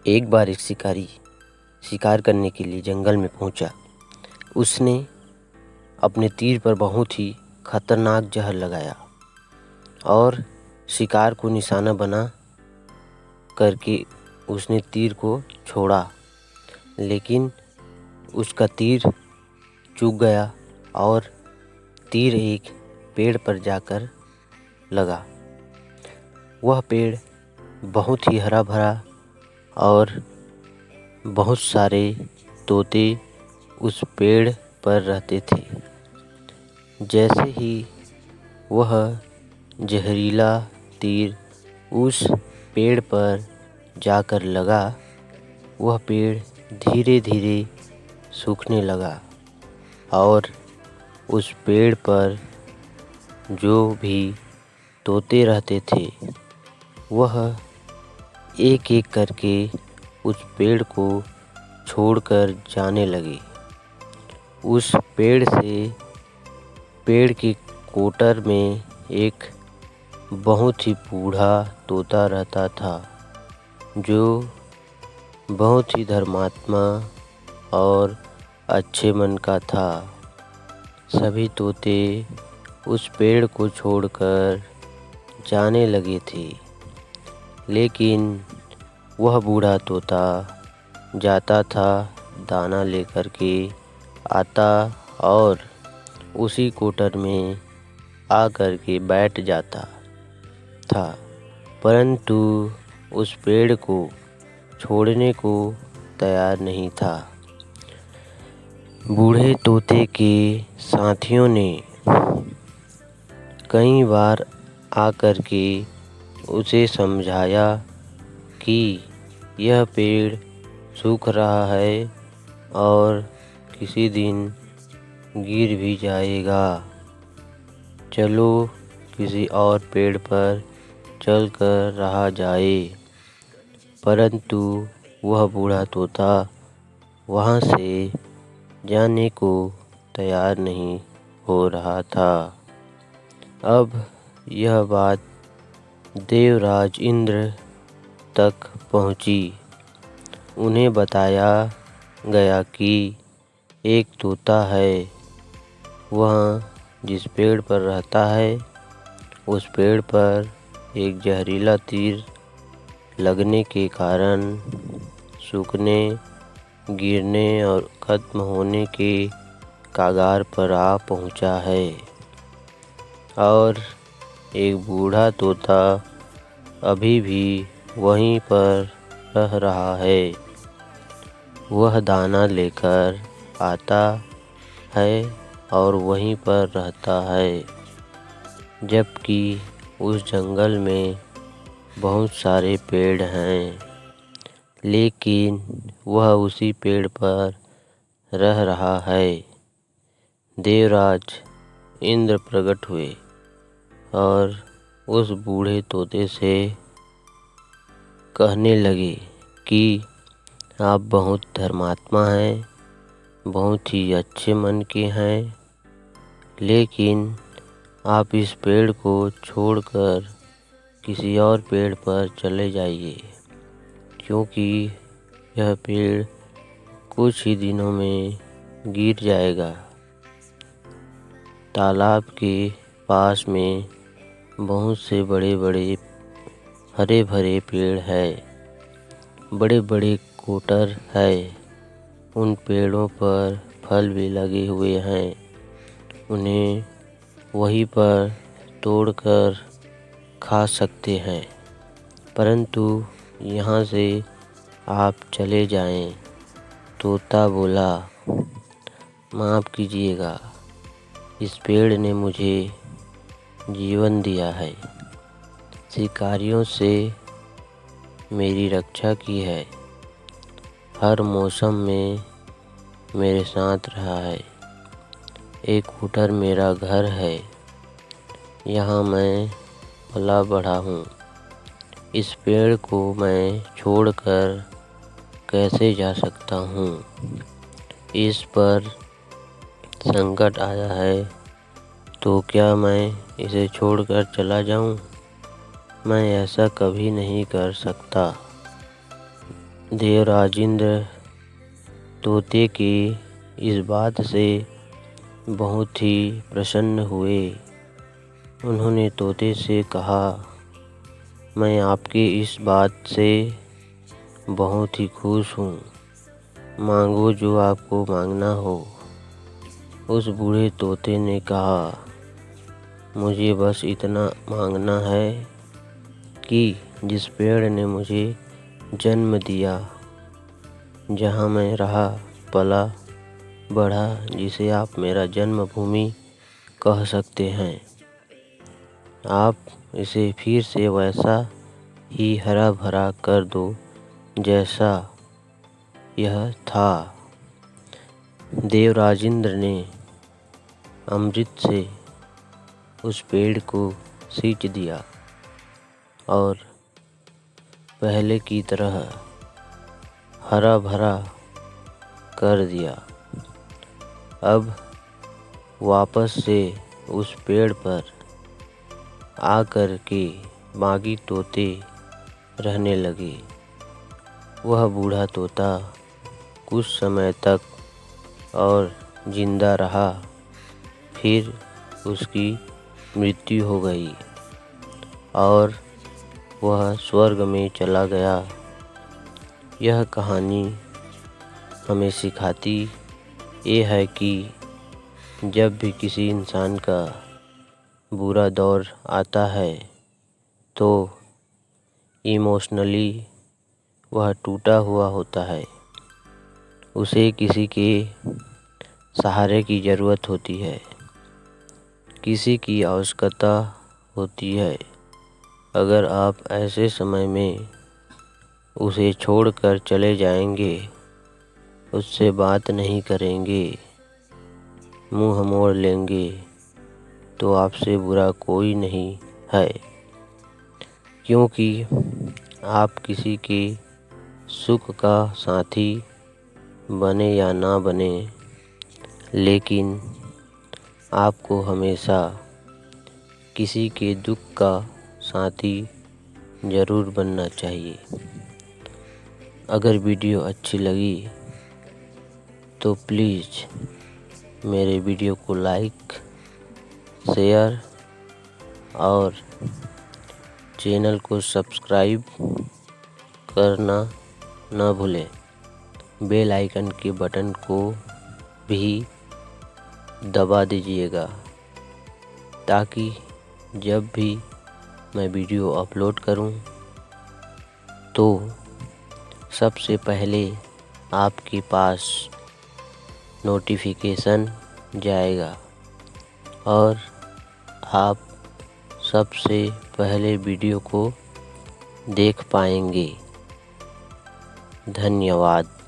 एक बार एक शिकारी शिकार करने के लिए जंगल में पहुंचा। उसने अपने तीर पर बहुत ही खतरनाक जहर लगाया और शिकार को निशाना बना करके उसने तीर को छोड़ा, लेकिन उसका तीर चूक गया और तीर एक पेड़ पर जाकर लगा। वह पेड़ बहुत ही हरा भरा और बहुत सारे तोते उस पेड़ पर रहते थे। जैसे ही वह जहरीला तीर उस पेड़ पर जाकर लगा, वह पेड़ धीरे धीरे सूखने लगा और उस पेड़ पर जो भी तोते रहते थे वह एक एक करके उस पेड़ को छोड़कर जाने लगे। उस पेड़ से पेड़ के कोटर में एक बहुत ही बूढ़ा तोता रहता था, जो बहुत ही धर्मात्मा और अच्छे मन का था। सभी तोते उस पेड़ को छोड़कर जाने लगे थे, लेकिन वह बूढ़ा तोता जाता था, दाना लेकर के आता और उसी कोटर में आकर के बैठ जाता था, परंतु उस पेड़ को छोड़ने को तैयार नहीं था। बूढ़े तोते के साथियों ने कई बार आकर के उसे समझाया कि यह पेड़ सूख रहा है और किसी दिन गिर भी जाएगा, चलो किसी और पेड़ पर चलकर रहा जाए। परंतु वह बूढ़ा तोता वहाँ से जाने को तैयार नहीं हो रहा था। अब यह बात देवराज इंद्र तक पहुँची। उन्हें बताया गया कि एक तोता है, वह जिस पेड़ पर रहता है उस पेड़ पर एक जहरीला तीर लगने के कारण सूखने, गिरने और ख़त्म होने के कगार पर आ पहुँचा है। और एक बूढ़ा तोता अभी भी वहीं पर रह रहा है। वह दाना लेकर आता है और वहीं पर रहता है, जबकि उस जंगल में बहुत सारे पेड़ हैं, लेकिन वह उसी पेड़ पर रह रहा है। देवराज इंद्र प्रकट हुए और उस बूढ़े तोते से कहने लगे कि आप बहुत धर्मात्मा हैं, बहुत ही अच्छे मन के हैं, लेकिन आप इस पेड़ को छोड़कर किसी और पेड़ पर चले जाइए, क्योंकि यह पेड़ कुछ ही दिनों में गिर जाएगा। तालाब के पास में बहुत से बड़े बड़े हरे भरे पेड़ हैं, बड़े बड़े कोटर है, उन पेड़ों पर फल भी लगे हुए हैं। उन्हें वहीं पर तोड़कर खा सकते हैं, परंतु यहाँ से आप चले जाएं। तोता बोला, माफ़ कीजिएगा, इस पेड़ ने मुझे जीवन दिया है, शिकारियों से मेरी रक्षा की है, हर मौसम में मेरे साथ रहा है। एक कोटर मेरा घर है, यहाँ मैं पला बढ़ा हूँ। इस पेड़ को मैं छोड़कर कैसे जा सकता हूँ? इस पर संकट आया है तो क्या मैं इसे छोड़कर चला जाऊँ? मैं ऐसा कभी नहीं कर सकता। देवराजेंद्र तोते के इस बात से बहुत ही प्रसन्न हुए। उन्होंने तोते से कहा, मैं आपके इस बात से बहुत ही खुश हूँ। मांगो जो आपको मांगना हो। उस बूढ़े तोते ने कहा, मुझे बस इतना मांगना है कि जिस पेड़ ने मुझे जन्म दिया, जहाँ मैं रहा पला बढ़ा, जिसे आप मेरा जन्मभूमि कह सकते हैं, आप इसे फिर से वैसा ही हरा भरा कर दो जैसा यह था। देवराजेंद्र ने अमृत से उस पेड़ को सींच दिया और पहले की तरह हरा भरा कर दिया। अब वापस से उस पेड़ पर आकर के बाकी तोते रहने लगे। वह बूढ़ा तोता कुछ समय तक और जिंदा रहा, फिर उसकी मृत्यु हो गई और वह स्वर्ग में चला गया। यह कहानी हमें सिखाती ये है कि जब भी किसी इंसान का बुरा दौर आता है तो इमोशनली वह टूटा हुआ होता है। उसे किसी के सहारे की ज़रूरत होती है, किसी की आवश्यकता होती है। अगर आप ऐसे समय में उसे छोड़कर चले जाएंगे, उससे बात नहीं करेंगे, मुंह मोड़ लेंगे, तो आपसे बुरा कोई नहीं है। क्योंकि आप किसी के सुख का साथी बने या ना बने, लेकिन आपको हमेशा किसी के दुख का साथी ज़रूर बनना चाहिए। अगर वीडियो अच्छी लगी तो प्लीज़ मेरे वीडियो को लाइक, शेयर और चैनल को सब्सक्राइब करना न भूलें। बेल आइकन के बटन को भी दबा दीजिएगा ताकि जब भी मैं वीडियो अपलोड करूं तो सबसे पहले आपके पास नोटिफिकेशन जाएगा और आप सबसे पहले वीडियो को देख पाएंगे। धन्यवाद।